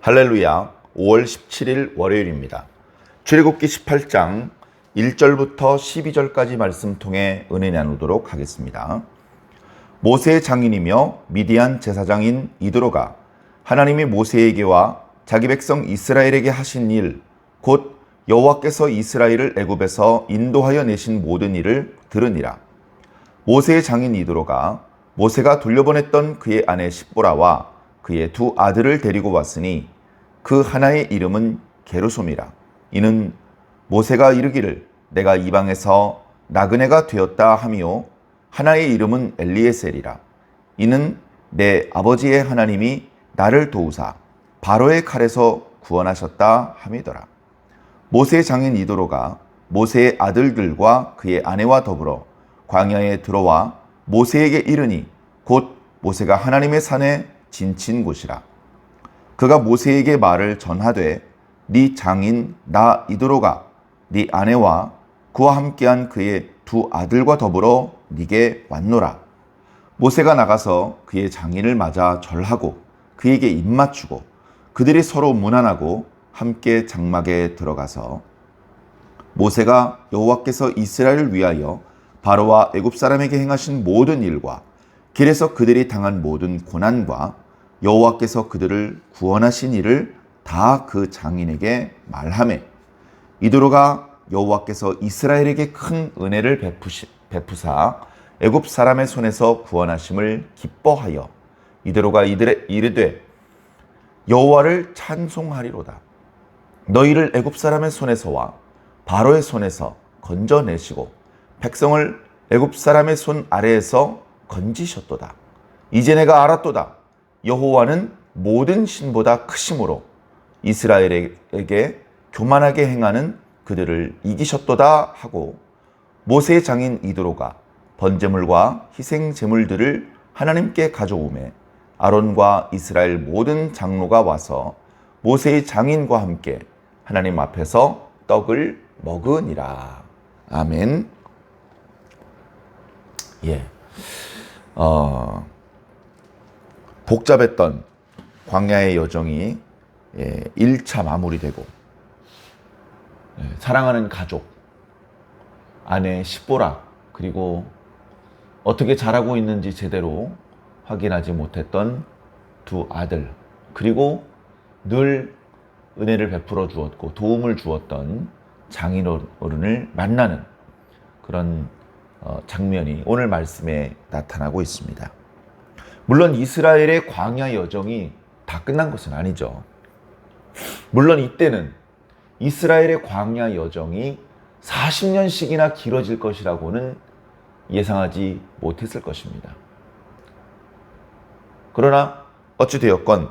할렐루야. 5월 17일 월요일입니다. 출애굽기 18장 1절부터 12절까지 말씀 통해 은혜 나누도록 하겠습니다. 모세의 장인이며 미디안 제사장인 이드로가 하나님이 모세에게와 자기 백성 이스라엘에게 하신 일, 곧 여호와께서 이스라엘을 애굽에서 인도하여 내신 모든 일을 들으니라. 모세의 장인 이드로가 모세가 돌려보냈던 그의 아내 십보라와 그의 두 아들을 데리고 왔으니 그 하나의 이름은 게르솜이라. 이는 모세가 이르기를 내가 이방에서 나그네가 되었다 하미요, 하나의 이름은 엘리에셀이라. 이는 내 아버지의 하나님이 나를 도우사 바로의 칼에서 구원하셨다 함이더라. 모세의 장인 이도로가 모세의 아들들과 그의 아내와 더불어 광야에 들어와 모세에게 이르니 곧 모세가 하나님의 산에 진친 곳이라. 그가 모세에게 말을 전하되 네 장인 나 이드로가 네 아내와 그와 함께한 그의 두 아들과 더불어 네게 왔노라. 모세가 나가서 그의 장인을 맞아 절하고 그에게 입맞추고 그들이 서로 문안하고 함께 장막에 들어가서 모세가 여호와께서 이스라엘을 위하여 바로와 애굽 사람에게 행하신 모든 일과 길에서 그들이 당한 모든 고난과 여호와께서 그들을 구원하신 일을 다 그 장인에게 말하매 이드로가 여호와께서 이스라엘에게 큰 은혜를 베푸사 애굽 사람의 손에서 구원하심을 기뻐하여 이드로가 이르되 여호와를 찬송하리로다. 너희를 애굽 사람의 손에서와 바로의 손에서 건져내시고 백성을 애굽 사람의 손 아래에서 건지셨도다. 이제 내가 알았도다. 여호와는 모든 신보다 크심으로 이스라엘에게 교만하게 행하는 그들을 이기셨도다 하고 모세의 장인 이드로가 번제물과 희생 제물들을 하나님께 가져오매 아론과 이스라엘 모든 장로가 와서 모세의 장인과 함께 하나님 앞에서 떡을 먹으니라. 아멘. 복잡했던 광야의 여정이 1차 마무리되고 사랑하는 가족, 아내 십보라, 그리고 어떻게 자라고 있는지 제대로 확인하지 못했던 두 아들, 그리고 늘 은혜를 베풀어 주었고 도움을 주었던 장인어른을 만나는 그런 장면이 오늘 말씀에 나타나고 있습니다. 물론 이스라엘의 광야 여정이 다 끝난 것은 아니죠. 물론 이때는 이스라엘의 광야 여정이 40년씩이나 길어질 것이라고는 예상하지 못했을 것입니다. 그러나 어찌되었건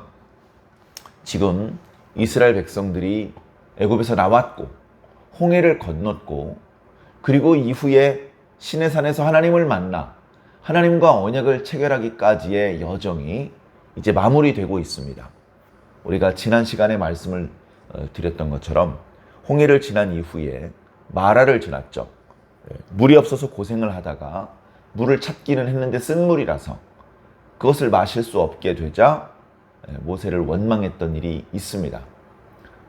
지금 이스라엘 백성들이 애굽에서 나왔고 홍해를 건넜고 그리고 이후에 시내산에서 하나님을 만나 하나님과 언약을 체결하기까지의 여정이 이제 마무리되고 있습니다. 우리가 지난 시간에 말씀을 드렸던 것처럼 홍해를 지난 이후에 마라를 지났죠. 물이 없어서 고생을 하다가 물을 찾기는 했는데 쓴 물이라서 그것을 마실 수 없게 되자 모세를 원망했던 일이 있습니다.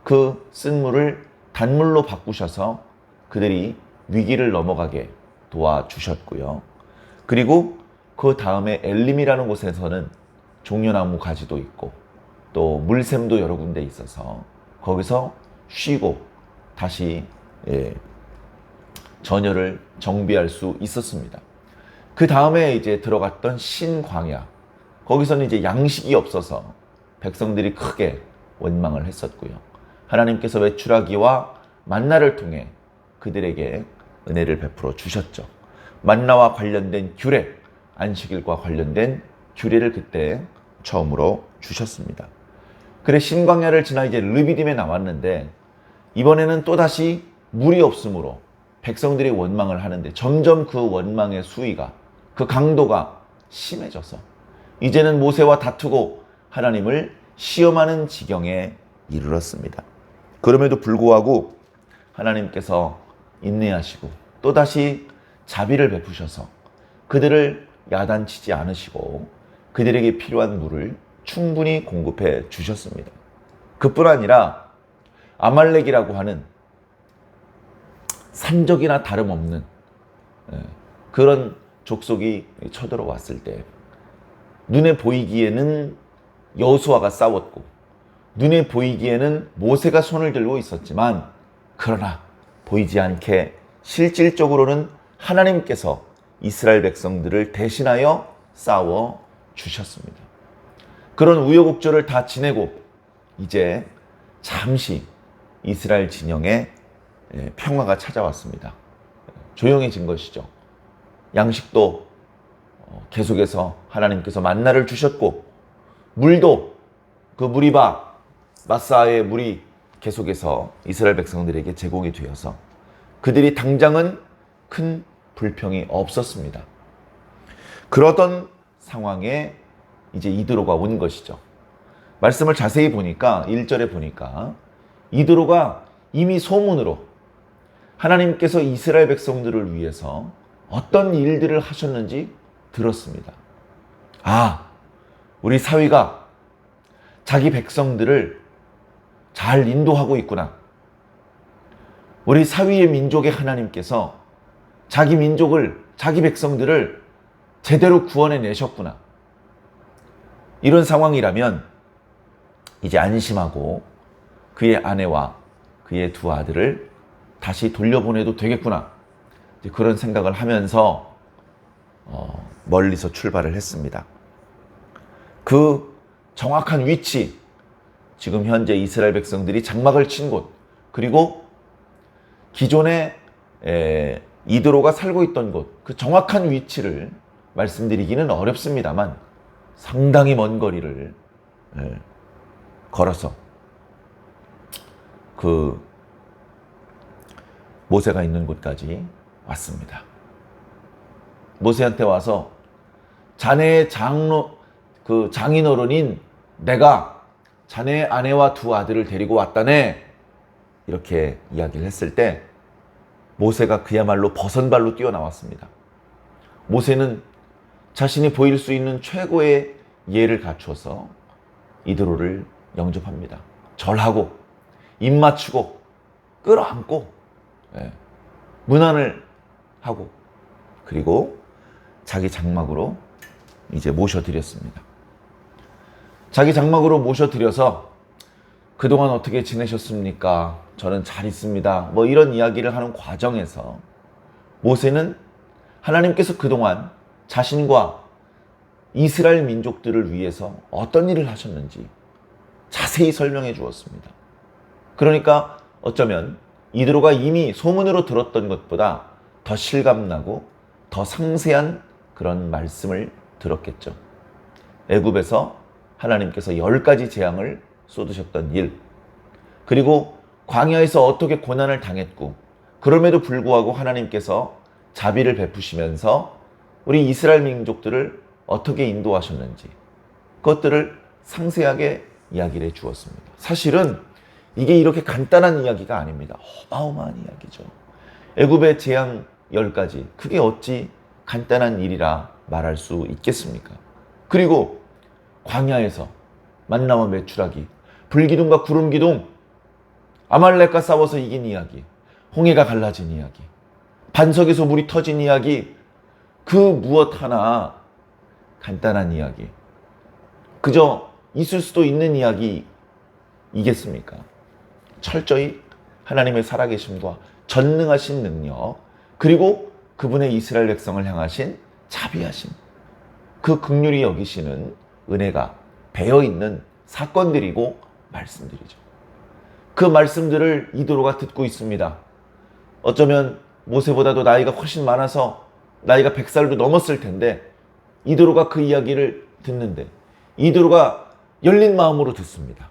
그 쓴 물을 단물로 바꾸셔서 그들이 위기를 넘어가게 도와주셨고요. 그리고 그 다음에 엘림이라는 곳에서는 종려나무 가지도 있고 또 물샘도 여러 군데 있어서 거기서 쉬고 다시 전열을 정비할 수 있었습니다. 그 다음에 이제 들어갔던 신광야, 거기서는 이제 양식이 없어서 백성들이 크게 원망을 했었고요. 하나님께서 외출하기와 만나를 통해 그들에게 은혜를 베풀어 주셨죠. 만나와 관련된 규례, 안식일과 관련된 규례를 그때 처음으로 주셨습니다. 그래 신광야를 지나 이제 르비딤에 나왔는데 이번에는 또다시 물이 없으므로 백성들이 원망을 하는데 점점 그 원망의 수위가, 그 강도가 심해져서 이제는 모세와 다투고 하나님을 시험하는 지경에 이르렀습니다. 그럼에도 불구하고 하나님께서 인내하시고 또다시 자비를 베푸셔서 그들을 야단치지 않으시고 그들에게 필요한 물을 충분히 공급해 주셨습니다. 그뿐 아니라 아말렉이라고 하는 산적이나 다름없는 그런 족속이 쳐들어왔을 때 눈에 보이기에는 여호수아가 싸웠고 눈에 보이기에는 모세가 손을 들고 있었지만 그러나 보이지 않게 실질적으로는 하나님께서 이스라엘 백성들을 대신하여 싸워 주셨습니다. 그런 우여곡절을 다 지내고 이제 잠시 이스라엘 진영에 평화가 찾아왔습니다. 조용해진 것이죠. 양식도 계속해서 하나님께서 만나를 주셨고 물도 그 무리바 마사의 물이 계속해서 이스라엘 백성들에게 제공이 되어서 그들이 당장은 큰 불평이 없었습니다. 그러던 상황에 이제 이드로가 온 것이죠. 말씀을 자세히 보니까 1절에 보니까 이드로가 이미 소문으로 하나님께서 이스라엘 백성들을 위해서 어떤 일들을 하셨는지 들었습니다. 아, 우리 사위가 자기 백성들을 잘 인도하고 있구나. 우리 사위의 민족의 하나님께서 자기 민족을, 자기 백성들을 제대로 구원해 내셨구나. 이런 상황이라면 이제 안심하고 그의 아내와 그의 두 아들을 다시 돌려보내도 되겠구나. 그런 생각을 하면서 멀리서 출발을 했습니다. 그 정확한 위치, 지금 현재 이스라엘 백성들이 장막을 친 곳, 그리고 기존에 이드로가 살고 있던 곳, 그 정확한 위치를 말씀드리기는 어렵습니다만 상당히 먼 거리를 걸어서 그 모세가 있는 곳까지 왔습니다. 모세한테 와서 자네의 장인어른인 내가 자네의 아내와 두 아들을 데리고 왔다네. 이렇게 이야기를 했을 때 모세가 그야말로 버선발로 뛰어나왔습니다. 모세는 자신이 보일 수 있는 최고의 예를 갖추어서 이드로를 영접합니다. 절하고 입 맞추고 끌어안고 문안을 하고 그리고 자기 장막으로 이제 모셔드렸습니다. 자기 장막으로 모셔드려서 그동안 어떻게 지내셨습니까? 저는 잘 있습니다. 뭐 이런 이야기를 하는 과정에서 모세는 하나님께서 그동안 자신과 이스라엘 민족들을 위해서 어떤 일을 하셨는지 자세히 설명해 주었습니다. 그러니까 어쩌면 이드로가 이미 소문으로 들었던 것보다 더 실감나고 더 상세한 그런 말씀을 들었겠죠. 애굽에서 하나님께서 10가지 재앙을 쏟으셨던 일, 그리고 광야에서 어떻게 고난을 당했고 그럼에도 불구하고 하나님께서 자비를 베푸시면서 우리 이스라엘 민족들을 어떻게 인도하셨는지 그것들을 상세하게 이야기를 해주었습니다. 사실은 이게 이렇게 간단한 이야기가 아닙니다. 어마어마한 이야기죠. 애굽의 재앙 10가지, 그게 어찌 간단한 일이라 말할 수 있겠습니까? 그리고 광야에서 만나와 메추라기, 불기둥과 구름기둥, 아말렉과 싸워서 이긴 이야기, 홍해가 갈라진 이야기, 반석에서 물이 터진 이야기, 그 무엇 하나 간단한 이야기, 그저 있을 수도 있는 이야기이겠습니까? 철저히 하나님의 살아계심과 전능하신 능력, 그리고 그분의 이스라엘 백성을 향하신 자비하심, 그 긍휼히 여기시는 은혜가 배어있는 사건들이고 말씀들이죠. 그 말씀들을 이드로가 듣고 있습니다. 어쩌면 모세보다도 나이가 훨씬 많아서 나이가 100살도 넘었을 텐데 이드로가 그 이야기를 듣는데 이드로가 열린 마음으로 듣습니다.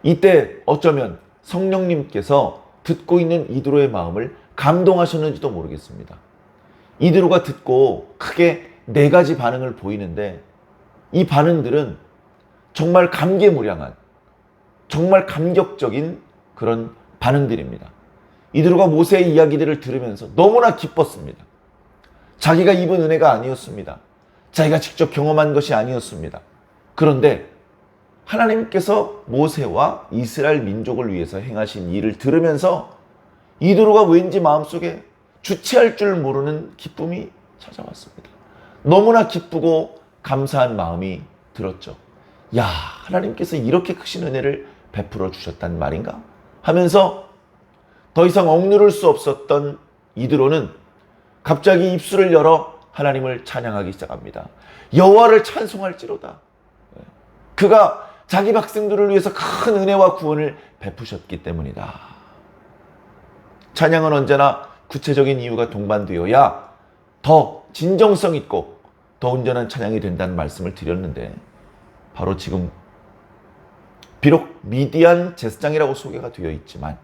이때 어쩌면 성령님께서 듣고 있는 이드로의 마음을 감동하셨는지도 모르겠습니다. 이드로가 듣고 크게 4가지 반응을 보이는데 이 반응들은 정말 감개무량한, 정말 감격적인 그런 반응들입니다. 이드로가 모세의 이야기들을 들으면서 너무나 기뻤습니다. 자기가 입은 은혜가 아니었습니다. 자기가 직접 경험한 것이 아니었습니다. 그런데 하나님께서 모세와 이스라엘 민족을 위해서 행하신 일을 들으면서 이드로가 왠지 마음속에 주체할 줄 모르는 기쁨이 찾아왔습니다. 너무나 기쁘고 감사한 마음이 들었죠. 야, 하나님께서 이렇게 크신 은혜를 베풀어 주셨단 말인가? 하면서 더 이상 억누를 수 없었던 이드로는 갑자기 입술을 열어 하나님을 찬양하기 시작합니다. 여호와를 찬송할지로다. 그가 자기 백성들을 위해서 큰 은혜와 구원을 베푸셨기 때문이다. 찬양은 언제나 구체적인 이유가 동반되어야 더 진정성 있고 더 온전한 찬양이 된다는 말씀을 드렸는데, 바로 지금 비록 미디안 제사장이라고 소개가 되어 있지만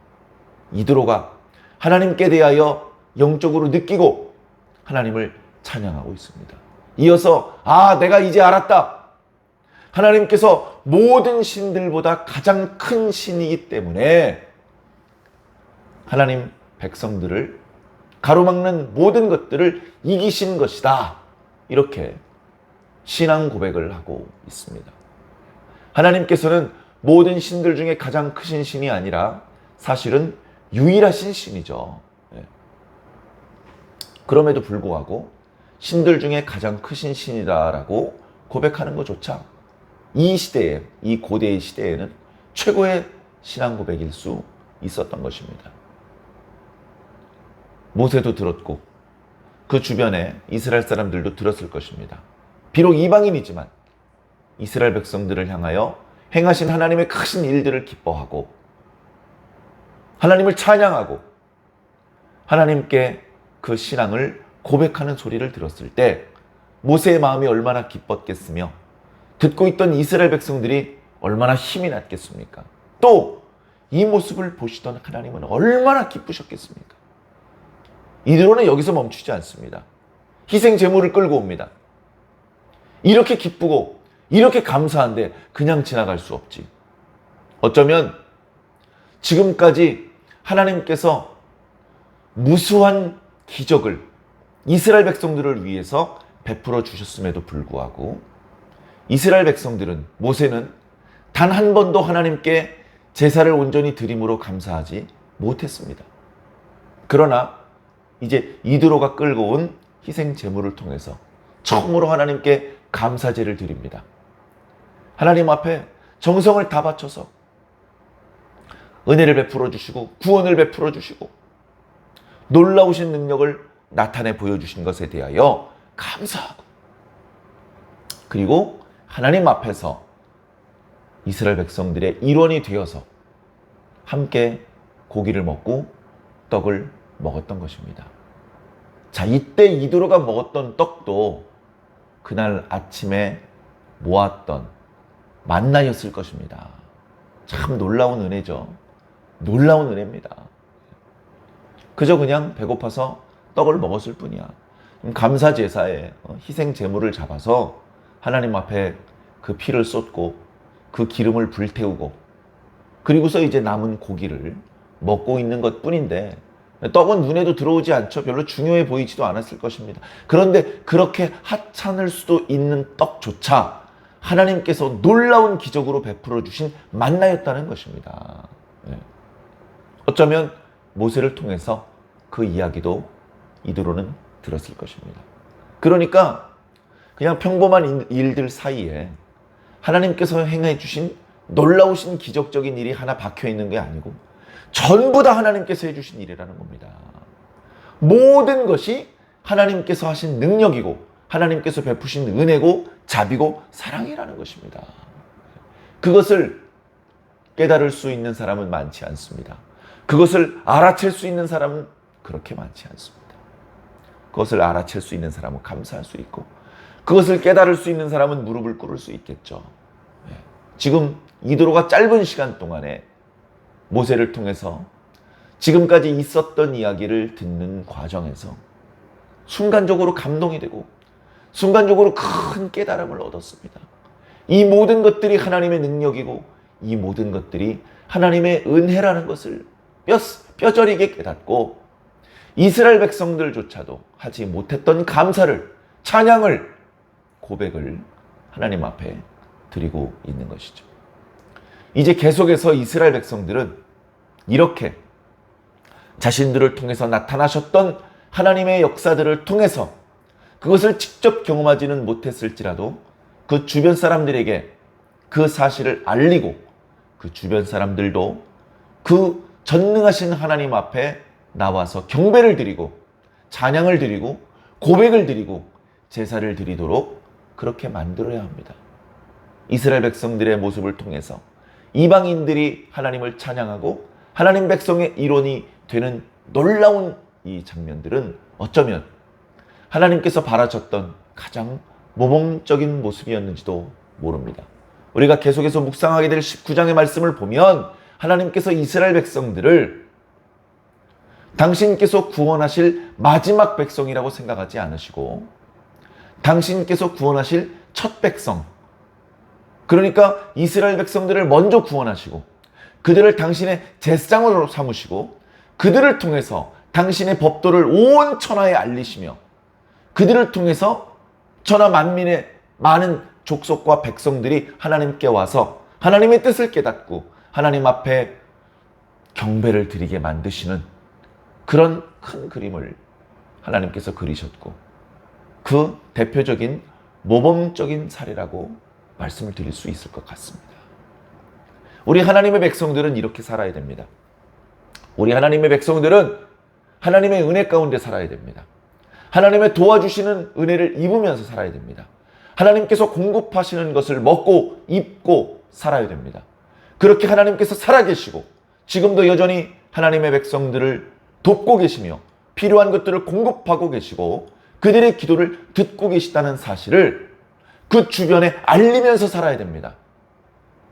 이드로가 하나님께 대하여 영적으로 느끼고 하나님을 찬양하고 있습니다. 이어서 내가 이제 알았다. 하나님께서 모든 신들보다 가장 큰 신이기 때문에 하나님 백성들을 가로막는 모든 것들을 이기신 것이다. 이렇게 신앙 고백을 하고 있습니다. 하나님께서는 모든 신들 중에 가장 크신 신이 아니라 사실은 유일하신 신이죠. 그럼에도 불구하고 신들 중에 가장 크신 신이다라고 고백하는 것조차 이 시대에, 이 고대의 시대에는 최고의 신앙 고백일 수 있었던 것입니다. 모세도 들었고 그 주변에 이스라엘 사람들도 들었을 것입니다. 비록 이방인이지만 이스라엘 백성들을 향하여 행하신 하나님의 크신 일들을 기뻐하고 하나님을 찬양하고 하나님께 그 신앙을 고백하는 소리를 들었을 때 모세의 마음이 얼마나 기뻤겠으며 듣고 있던 이스라엘 백성들이 얼마나 힘이 났겠습니까? 또 이 모습을 보시던 하나님은 얼마나 기쁘셨겠습니까? 이드로는 여기서 멈추지 않습니다. 희생 제물을 끌고 옵니다. 이렇게 기쁘고 이렇게 감사한데 그냥 지나갈 수 없지. 어쩌면 지금까지 하나님께서 무수한 기적을 이스라엘 백성들을 위해서 베풀어 주셨음에도 불구하고 이스라엘 백성들은, 모세는 단 한 번도 하나님께 제사를 온전히 드림으로 감사하지 못했습니다. 그러나 이제 이드로가 끌고 온 희생 제물을 통해서 처음으로 하나님께 감사제를 드립니다. 하나님 앞에 정성을 다 바쳐서 은혜를 베풀어 주시고 구원을 베풀어 주시고 놀라우신 능력을 나타내 보여주신 것에 대하여 감사하고, 그리고 하나님 앞에서 이스라엘 백성들의 일원이 되어서 함께 고기를 먹고 떡을 먹었던 것입니다. 자, 이때 이드로가 먹었던 떡도 그날 아침에 모았던 만나였을 것입니다. 참 놀라운 은혜죠. 놀라운 은혜입니다. 그저 그냥 배고파서 떡을 먹었을 뿐이야. 감사 제사에 희생 제물을 잡아서 하나님 앞에 그 피를 쏟고 그 기름을 불태우고 그리고서 이제 남은 고기를 먹고 있는 것 뿐인데, 떡은 눈에도 들어오지 않죠. 별로 중요해 보이지도 않았을 것입니다. 그런데 그렇게 하찮을 수도 있는 떡조차 하나님께서 놀라운 기적으로 베풀어 주신 만나였다는 것입니다. 어쩌면 모세를 통해서 그 이야기도 이드로는 들었을 것입니다. 그러니까 그냥 평범한 일들 사이에 하나님께서 행해 주신 놀라우신 기적적인 일이 하나 박혀 있는 게 아니고 전부 다 하나님께서 해주신 일이라는 겁니다. 모든 것이 하나님께서 하신 능력이고 하나님께서 베푸신 은혜고 자비고 사랑이라는 것입니다. 그것을 깨달을 수 있는 사람은 많지 않습니다. 그것을 알아챌 수 있는 사람은 그렇게 많지 않습니다. 그것을 알아챌 수 있는 사람은 감사할 수 있고 그것을 깨달을 수 있는 사람은 무릎을 꿇을 수 있겠죠. 지금 이드로가 짧은 시간 동안에 모세를 통해서 지금까지 있었던 이야기를 듣는 과정에서 순간적으로 감동이 되고 순간적으로 큰 깨달음을 얻었습니다. 이 모든 것들이 하나님의 능력이고 이 모든 것들이 하나님의 은혜라는 것을 뼈저리게 깨닫고 이스라엘 백성들조차도 하지 못했던 감사를, 찬양을, 고백을 하나님 앞에 드리고 있는 것이죠. 이제 계속해서 이스라엘 백성들은 이렇게 자신들을 통해서 나타나셨던 하나님의 역사들을 통해서 그것을 직접 경험하지는 못했을지라도 그 주변 사람들에게 그 사실을 알리고 그 주변 사람들도 그 전능하신 하나님 앞에 나와서 경배를 드리고 찬양을 드리고 고백을 드리고 제사를 드리도록 그렇게 만들어야 합니다. 이스라엘 백성들의 모습을 통해서 이방인들이 하나님을 찬양하고 하나님 백성의 일원이 되는 놀라운 이 장면들은 어쩌면 하나님께서 바라셨던 가장 모범적인 모습이었는지도 모릅니다. 우리가 계속해서 묵상하게 될 19장의 말씀을 보면 하나님께서 이스라엘 백성들을 당신께서 구원하실 마지막 백성이라고 생각하지 않으시고 당신께서 구원하실 첫 백성, 그러니까 이스라엘 백성들을 먼저 구원하시고 그들을 당신의 제사장으로 삼으시고 그들을 통해서 당신의 법도를 온 천하에 알리시며 그들을 통해서 천하 만민의 많은 족속과 백성들이 하나님께 와서 하나님의 뜻을 깨닫고 하나님 앞에 경배를 드리게 만드시는 그런 큰 그림을 하나님께서 그리셨고 그 대표적인 모범적인 사례라고 말씀을 드릴 수 있을 것 같습니다. 우리 하나님의 백성들은 이렇게 살아야 됩니다. 우리 하나님의 백성들은 하나님의 은혜 가운데 살아야 됩니다. 하나님의 도와주시는 은혜를 입으면서 살아야 됩니다. 하나님께서 공급하시는 것을 먹고 입고 살아야 됩니다. 그렇게 하나님께서 살아계시고 지금도 여전히 하나님의 백성들을 돕고 계시며 필요한 것들을 공급하고 계시고 그들의 기도를 듣고 계시다는 사실을 그 주변에 알리면서 살아야 됩니다.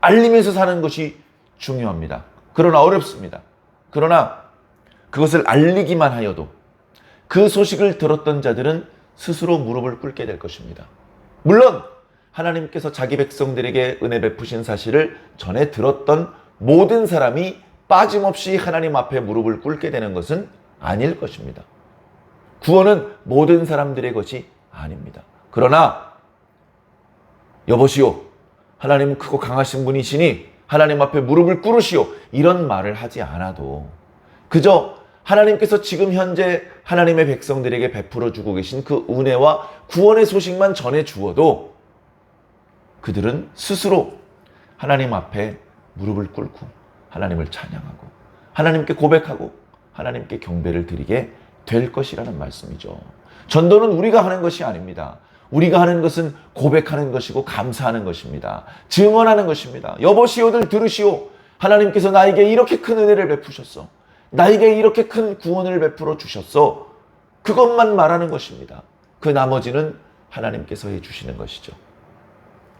알리면서 사는 것이 중요합니다. 그러나 어렵습니다. 그러나 그것을 알리기만 하여도 그 소식을 들었던 자들은 스스로 무릎을 꿇게 될 것입니다. 물론 하나님께서 자기 백성들에게 은혜 베푸신 사실을 전에 들었던 모든 사람이 빠짐없이 하나님 앞에 무릎을 꿇게 되는 것은 아닐 것입니다. 구원은 모든 사람들의 것이 아닙니다. 그러나 여보시오, 하나님은 크고 강하신 분이시니 하나님 앞에 무릎을 꿇으시오, 이런 말을 하지 않아도 그저 하나님께서 지금 현재 하나님의 백성들에게 베풀어 주고 계신 그 은혜와 구원의 소식만 전해 주어도 그들은 스스로 하나님 앞에 무릎을 꿇고 하나님을 찬양하고 하나님께 고백하고 하나님께 경배를 드리게 될 것이라는 말씀이죠. 전도는 우리가 하는 것이 아닙니다. 우리가 하는 것은 고백하는 것이고 감사하는 것입니다. 증언하는 것입니다. 여보시오들 들으시오. 하나님께서 나에게 이렇게 큰 은혜를 베푸셨어. 나에게 이렇게 큰 구원을 베풀어 주셨어. 그것만 말하는 것입니다. 그 나머지는 하나님께서 해주시는 것이죠.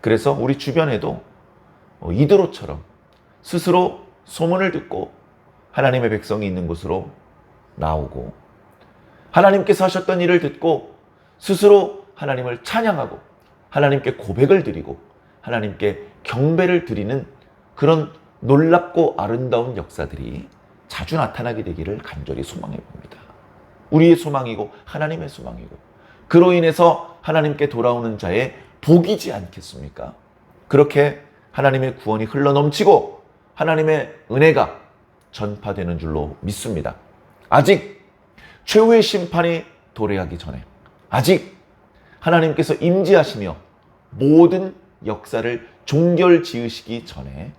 그래서 우리 주변에도 이드로처럼 스스로 소문을 듣고 하나님의 백성이 있는 곳으로 나오고 하나님께서 하셨던 일을 듣고 스스로 하나님을 찬양하고 하나님께 고백을 드리고 하나님께 경배를 드리는 그런 놀랍고 아름다운 역사들이 자주 나타나게 되기를 간절히 소망해 봅니다. 우리의 소망이고 하나님의 소망이고 그로 인해서 하나님께 돌아오는 자의 복이지 않겠습니까? 그렇게 하나님의 구원이 흘러넘치고 하나님의 은혜가 전파되는 줄로 믿습니다. 아직 최후의 심판이 도래하기 전에, 아직 하나님께서 임재하시며 모든 역사를 종결 지으시기 전에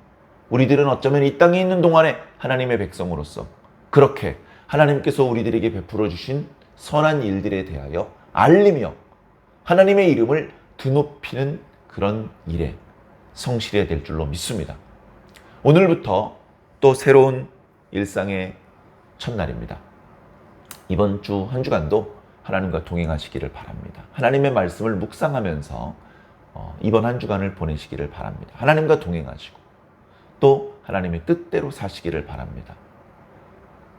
우리들은 어쩌면 이 땅에 있는 동안에 하나님의 백성으로서 그렇게 하나님께서 우리들에게 베풀어 주신 선한 일들에 대하여 알리며 하나님의 이름을 드높이는 그런 일에 성실해야 될 줄로 믿습니다. 오늘부터 또 새로운 일상의 첫날입니다. 이번 주 한 주간도 하나님과 동행하시기를 바랍니다. 하나님의 말씀을 묵상하면서 이번 한 주간을 보내시기를 바랍니다. 하나님과 동행하시고 또 하나님의 뜻대로 사시기를 바랍니다.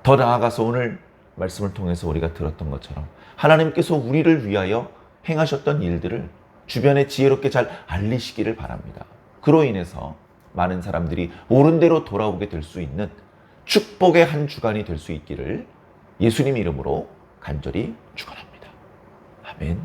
더 나아가서 오늘 말씀을 통해서 우리가 들었던 것처럼 하나님께서 우리를 위하여 행하셨던 일들을 주변에 지혜롭게 잘 알리시기를 바랍니다. 그로 인해서 많은 사람들이 옳은 대로 돌아오게 될 수 있는 축복의 한 주간이 될 수 있기를 예수님 이름으로 간절히 축원합니다. 아멘.